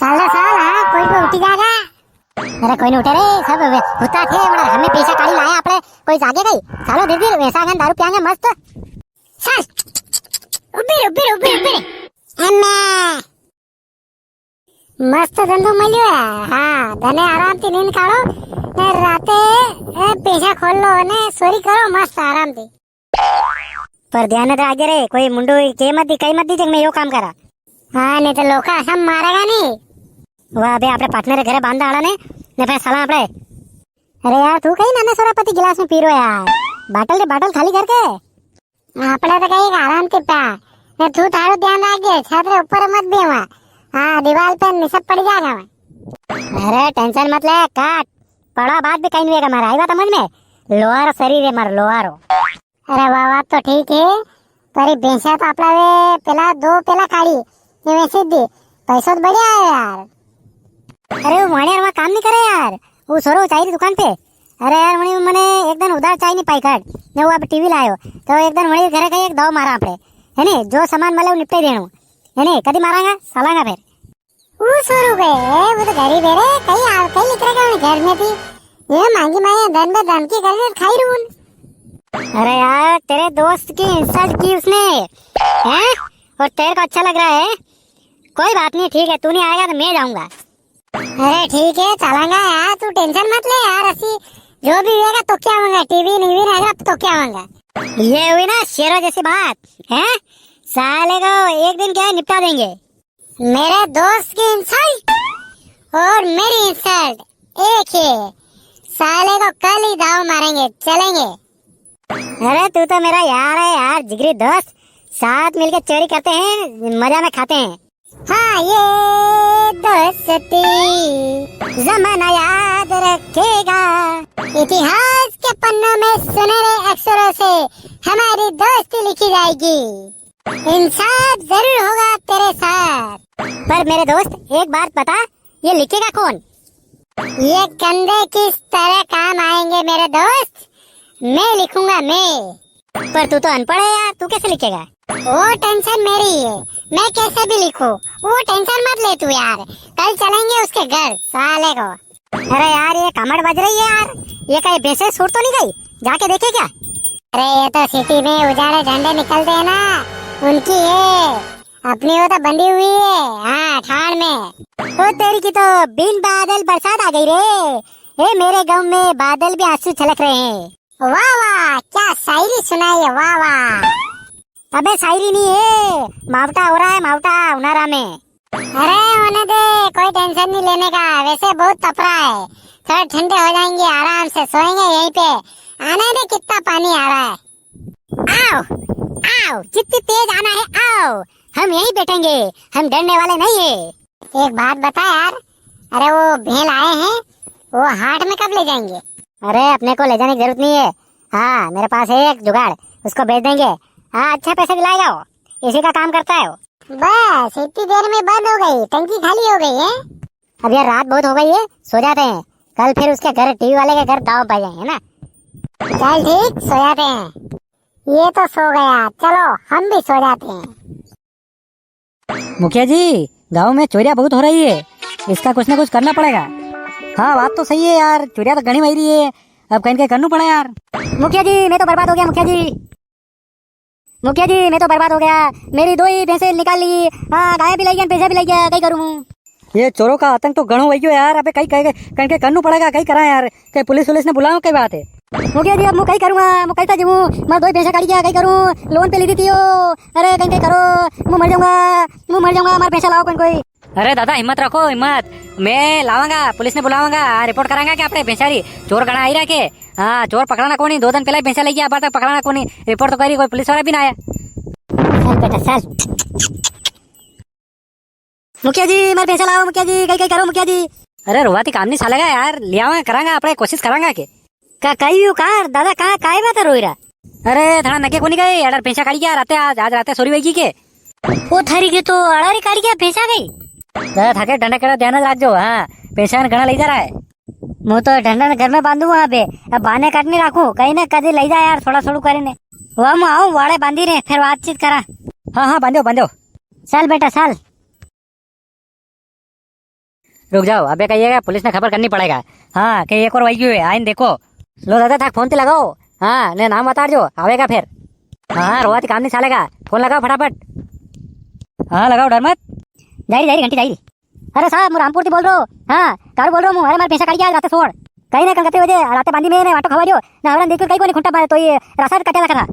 साला साल हाँ कोई भी उठी जाएगा। अरे कोई नहीं उठे रे, सब होता थे बड़ा हमें पैसा काढ़ी लाया आपने, कोई जागे गई सालो दीदी वैसा गन दारू पियांगे मस्त चल उबिर उबिर उबिर उबिर अम्मा मस्त धंधो मल्यो है। हाँ धने आराम थी नींद काढ़ो ने राते पैसा खोल लो ने सोरी करो मस्त आराम थी, पर ध्यान राखे रे कोई मुंडो के मत दी कई मत दी जग मैं यो काम करा। हाँ नहीं तो लोका सब मारेगा नहीं। वाह बे आपने पार्टनर घरे बांधा आड़ा ने फिर साला आपने। अरे यार तू कहीं नाना सोरापति गिलास में पी रो यार, बाटल खाली करके आपने तो कहीं आराम से पा ने तू थारो ध्यान रखिए छात्र ऊपर मत भी वहाँ। हाँ दीवार पे निसब पड़ जाएगा मैं। अरे टेंशन मत ले काट पड़ा बात भी कहीं नहीं होगा हमारा, आई बात समझ में लोहार शरीर है मार लोहारो। अरे वाह वाह तो ठीक है पर बेचा तो आपला वे पेला दो पेला काढ़ी ये वैसे दी पैसा तो बढ़िया है यार। अरे वो माने यार काम नहीं करे यार, वो सोरो चाय की दुकान पे। अरे यार मने एक दिन उधार चाय नहीं पाई काट ने वो अब टीवी लायो तो एक दिन मणि घरे कहीं एक दाव मारा आपने है नी, जो सामान मले वो निपटे देणो है नी, कदी मारांगा सालांगा फिर वो सोरो गए वो तो गरीब है रे कहीं निकलेगा घर में थी ये मांगी मांगे धन में धन की कर खाई रून। अरे यार तेरे दोस्त की इंसल्ट की उसने हैं और तेरे को अच्छा लग रहा है, कोई बात नहीं ठीक है तू नहीं आएगा तो मैं जाऊंगा। अरे ठीक है चलांगा यार तू टेंशन मत ले यार, ऐसी जो भी होगा तो क्या होगा टीवी नहीं भी रहेगा तो क्या होगा। ये हुई ना शेरों जैसी बात है, साले को एक दिन क्या निपटा देंगे। मेरे दोस्त की इंसल्ट और मेरी इंसल्ट एक ही, साले को कल ही दाव मारेंगे चलेंगे। अरे तू तो मेरा यार है यार जिगरी दोस्त, साथ मिलकर चोरी करते हैं मजा में खाते हैं। हाँ ये दोस्ती जमाना याद रखेगा, इतिहास के पन्नों में सुनहरे अक्षरों से हमारी दोस्ती लिखी जाएगी, इंसाफ जरूर होगा तेरे साथ। पर मेरे दोस्त एक बात बता ये लिखेगा कौन? ये कंधे किस तरह काम आएंगे मेरे दोस्त, मैं लिखूंगा मैं। पर तू तो अनपढ़ है यार तू कैसे लिखेगा? वो टेंशन मेरी है मैं कैसे भी लिखूं, वो टेंशन मत ले तू यार, कल चलेंगे उसके घर साले को। अरे यार ये कमर बज रही है यार, ये कहीं भैंसे सूट तो नहीं गई जाके देखे क्या? अरे ये तो सिटी में उजाले झंडे निकलते हैं ना उनकी है, अपनी वो तो बंधी हुई है हाँ ठाण में। वो तेरी की तो बिन बादल बरसात आ गई रे, मेरे गाँव में बादल भी आंसू छलक रहे हैं। वाह वाह क्या शायरी सुनाई है वाह वाह। अबे शायरी नहीं है मावटा हो रहा है मावटा उनारा में। अरे होने दे कोई टेंशन नहीं लेने का, वैसे बहुत तपरा है, थोड़ा ठंडे हो जाएंगे आराम से सोएंगे यहीं पे, आने दे कितना पानी आ रहा है। आओ आओ जितनी तेज आना है आओ, हम यहीं बैठेंगे हम डरने वाले नहीं है। एक बात बता यार, अरे वो भेल आए हैं वो हाट में कब ले जाएंगे? अरे अपने को ले जाने की जरूरत नहीं है, हाँ मेरे पास है एक जुगाड़ उसको बेच देंगे, हाँ अच्छा पैसा दिलाएगा वो, इसी का काम करता है वो। बस इतनी देर में बंद हो गई टंकी खाली हो गई है। अब यार रात बहुत हो गई है सो जाते हैं, कल फिर उसके घर टीवी वाले के घर दाव पाई जाएंगे ना। चल ठीक सो जाते हैं, ये तो सो गया चलो हम भी सो जाते हैं। मुखिया जी गांव में चोरियां बहुत हो रही है, इसका कुछ ना कुछ करना पड़ेगा। हाँ बात तो सही है यार, चोरियां तो घनी हो रही है, अब कहीं कहीं करना पड़ा यार। मुखिया जी मैं तो बर्बाद हो गया, मुखिया जी मैं तो बर्बाद हो गया, मेरी दो ही भैंसे निकाल ली, हाँ गाय भी लाई गया पैसा भी लाई गया, कहीं करूँ? ये चोरों का आतंक तो गणो वही यार, अबे कहीं कहीं कहीं करना पड़ेगा, कहीं करा यार, कहीं पुलिस ने बुलाओ कई बात है। मुखिया जी अब मैं कहीं करूँगा, मैं कहीं जीवूँ, मैं दो ही पैसा काढ़ी गया कहीं करूँ, लोन पे ली थी हो, अरे कहीं करो मैं मर जाऊंगा हमारा पैसा लाओ कोई। अरे दादा हिम्मत रखो हिम्मत, मैं लावांगा पुलिस ने बुलावांगा, रिपोर्ट करांगा कि आपने बेचारी चोर गणा आई रखे। हाँ चोर पकड़ाना कोनी, 2 दिन पहले पैसा ले गया, अब तक पकड़ाना कोनी, रिपोर्ट तो करी कोई पुलिस वाला भी ना आया। चल बेटा चल, मुखिया जी मेरे पैसा लाओ, मुखिया जी कहीं करो मुखिया जी। अरे रुआती काम नहीं सालेगा यार, लिया करांगा अपने कोशिश करांगा के कहीं कार दादा कहाँ काय बात है रोई रहा? अरे थोड़ा नके कोनी गए यार, पैसा काढ़ी गया राते आज राते सोरी वही के वो थारी के तो अड़ारी काढ़ी गया पैसा गई थाके डंडा कड़ा ध्यान रख जो, हाँ पैसा घना ले जा रहा है। मैं तो डंडा घर में बांधू वहाँ पे, अब बांधे काट नहीं रखू कहीं ना कभी ले जा यार, थोड़ा थोड़ा करे वहाँ मैं आऊँ वाड़े बांधी रहे फिर बातचीत करा। हाँ हाँ बांधो चल बेटा चल। रुक जाओ, अबे कहिएगा पुलिस ने खबर करनी पड़ेगा। हाँ कहीं एक और वही है, आइन देखो। लो दादा था फोन ते लगाओ। हाँ ने नाम बता जो आवेगा फिर। हाँ रोवाती काम नहीं चलेगा, फोन लगाओ फटाफट। हाँ लगाओ, डर मत। जारी जारी घंटी जारी। अरे साहब मैं रामपुर से बोल रहा हूँ। हाँ कार बोल रहा हूँ। अरे मारे पैसा काट गया रात सोड़ कहीं ना कलकत्ते वजह रात बांधी में वाटो खवा जो ना हवरन देखो कहीं को नहीं खुंटा मारे तो ये रास्ता कटे लगा था।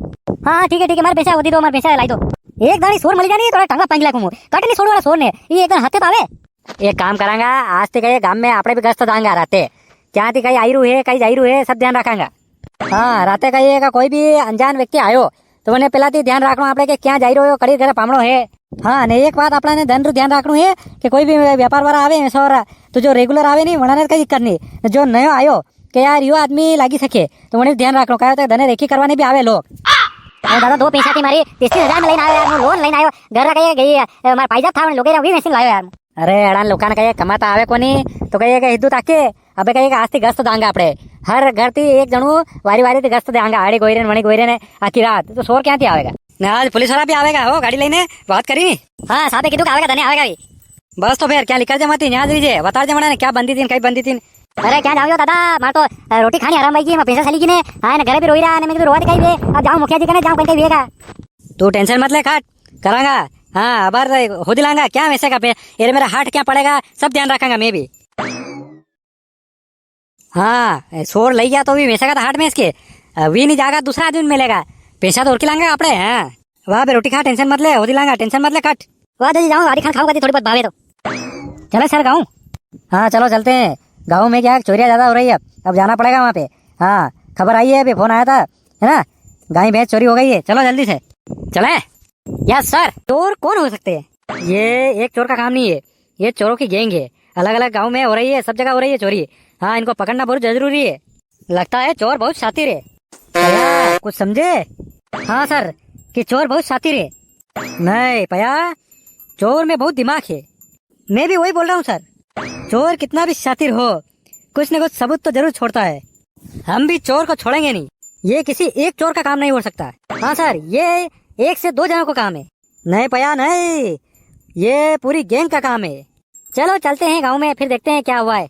हाँ ठीक है मारे पैसा होती दो, मारे पैसा लाई दो। एक दानी सोर मली जानी थोड़ा टंगा पंगला को कट नहीं छोड़ो वाला सोर ने ये एकदम हाथे पावे। एक काम करांगा, आज ते कहीं गांव में आपड़े भी गश्त दांगा राते क्या थी कहीं आईरू है कहीं जाईरू है सब ध्यान रखांगा। हाँ राते कहीं का कोई भी अनजान व्यक्ति आयो तो उन्हें पहला ध्यान रखना आपने के क्या जाई रहो कड़ी घर पामड़ो है। हाँ ने एक बात अपने धन रू ध्यान रखना है कि कोई भी व्यापार वाला आवे सौरा तो जो रेगुलर आवे नहीं वनाने कई दिक्कत नहीं, जो नयो आयो कि यार यो आदमी लागी सके तो उन्हें ध्यान रखना क्या होता है धने रेखी करवाने भी आवे लोग। दादा दो पैसा थी मारी 33,000 में लेना आयो यार, लोन लेना आयो घर का गई हमारा पाइजा था लोग भी मशीन लायो यार। अरे अड़ान लोकान कहे कमाता आवे कोनी तो कहिएगा हिद्दू ताके अबे कहिएगा आज गस्त दांगा आपड़े हर घर थी एक जणू वारी वारी गस्त देंगा आड़ी गोयरे वणी गोयरे ने आखी रात तो शोर क्या थी आवेगा ना। आज पुलिस वाला भी आवेगा हो गाड़ी लेने बात करी। हाँ साहब कितु आवेगा धने आवेगा भी बस तो फिर क्या लिखा जे मत यहाँ दीजिए बता जे मना क्या बंदी थी कहीं बंदी थी। अरे क्या जाओ दादा मार तो रोटी खानी आराम भाई की मैं पैसा चली की ने हाँ ना घर भी रोई रहा है मैं रोवा दिखाई वे अब जाऊँ मुखिया जी कने जाऊँ कहीं वेगा तू टेंशन मत ले खाट करांगा। हाँ अबार हो दिलांगा क्या वैसे का पे ये मेरा हार्ट क्या पड़ेगा सब ध्यान रखांगा मैं भी। हाँ शोर लई गया तो भी वैसे का हार्ट में इसके अभी नहीं जाएगा दूसरा आदमी मिलेगा पैसा तो और खिलाएंगे आपड़े। हाँ वहाँ पे रोटी खा टेंशन मत ले हो दिलांगा टेंशन मत ले कट वहाँ दादी जाऊँ गाड़ी खाऊंगा थोड़ी बहुत भावे तो चलो सर गाँव। हाँ चलो चलते हैं गाँव में क्या चोरियाँ ज्यादा हो रही है अब जाना पड़ेगा वहाँ पे। हाँ खबर आई है अभी फोन आया था है ना गाय भैंस चोरी हो गई है चलो जल्दी से चले। यस सर चोर कौन हो सकते हैं, ये एक चोर का काम नहीं है ये चोरों की गैंग है अलग अलग गांव में हो रही है सब जगह हो रही है चोरी। हाँ इनको पकड़ना बहुत जरूरी है लगता है चोर बहुत शातिर है पया कुछ समझे। हाँ सर कि चोर बहुत शातिर है नहीं पया चोर में बहुत दिमाग है मैं भी वही बोल रहा हूँ सर चोर कितना भी शातिर हो कुछ न कुछ सबूत तो जरूर छोड़ता है हम भी चोर को छोड़ेंगे नहीं ये किसी एक चोर का काम नहीं हो सकता। हाँ सर ये 1 से 2 जनों को काम है नहीं पया नहीं ये पूरी गैंग का काम है। चलो चलते हैं गांव में फिर देखते हैं क्या हुआ है।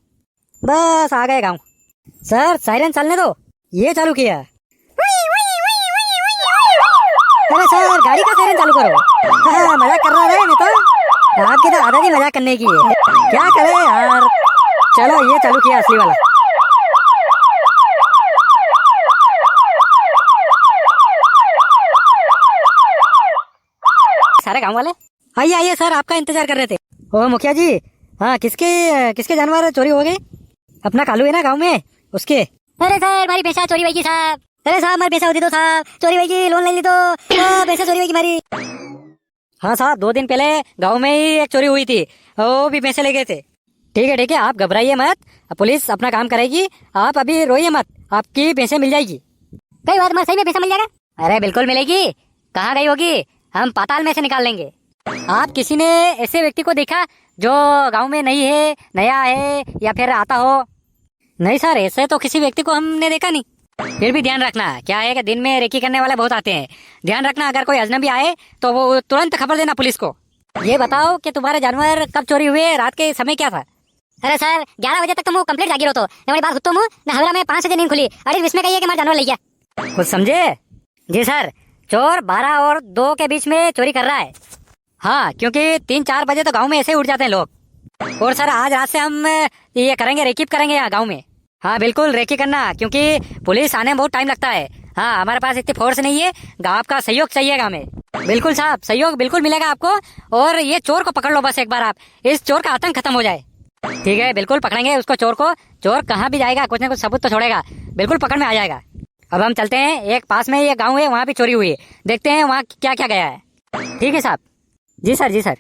बस आ गए गांव। सर सायरन चलने दो ये चालू किया। अरे सर गाड़ी का सायरन चालू करो। हाँ मजाक कर रहा है मैं तो आपकी तो आदत ही मजाक करने की है क्या करे यार। चलो ये चालू किया असली वाला। सारे गांव वाले आइए आइए सर आपका इंतजार कर रहे थे। ओ मुखिया जी हाँ किसके किसके जानवर चोरी हो गए। अपना कालू है ना गांव में उसके। अरे सर हमारी पैसा चोरी हुई साहब। अरे साहब हमारे पैसा होती तो साहब चोरी हुई लोन ले ली तो पैसा चोरी हुई हमारी। हाँ साहब 2 दिन पहले गांव में ही एक चोरी हुई थी वो भी पैसे ले गए थे। ठीक है आप घबराइए मत पुलिस अपना काम करेगी आप अभी रोइए मत आपकी पैसे मिल जाएगी। कई बात सही में पैसा मिल जाएगा। अरे बिल्कुल मिलेगी कहाँ गई होगी हम पाताल में से निकाल लेंगे। आप किसी ने ऐसे व्यक्ति को देखा जो गांव में नहीं है नया है या फिर आता हो। नहीं सर ऐसे तो किसी व्यक्ति को हमने देखा नहीं। फिर भी ध्यान रखना क्या है कि दिन में रेकी करने वाले बहुत आते हैं ध्यान रखना अगर कोई अजनबी आए तो वो तुरंत खबर देना पुलिस को। ये बताओ कि तुम्हारे जानवर कब चोरी हुए रात के समय क्या था। अरे सर 11 बजे तक तो कंप्लीट जागी रहो तो हमारी बात हुतो मुँह न हवेरा में 5 बजे नींद खुली अरे इसमें कहिए कि हमारा जानवर ले गया कुछ समझे। जी सर चोर 12 और 2 के बीच में चोरी कर रहा है। हाँ क्योंकि 3-4 बजे तो गांव में ऐसे ही उठ जाते हैं लोग। और सर आज रात से हम ये करेंगे रेकी करेंगे यहाँ गांव में। हाँ बिल्कुल रेकी करना क्योंकि पुलिस आने में बहुत टाइम लगता है। हाँ हमारे पास इतनी फोर्स नहीं है गाँव का सहयोग चाहिए गाँव में। बिल्कुल साहब सहयोग बिल्कुल मिलेगा आपको और ये चोर को पकड़ लो बस एक बार आप इस चोर का आतंक खत्म हो जाए। ठीक है बिल्कुल पकड़ेंगे उसको चोर को। चोर कहाँ भी जाएगा कुछ न कुछ सबूत तो छोड़ेगा बिल्कुल पकड़ में आ जाएगा। अब हम चलते हैं एक पास में ये गांव है वहाँ भी चोरी हुई है देखते हैं वहाँ क्या क्या गया है। ठीक है साहब। जी सर जी सर।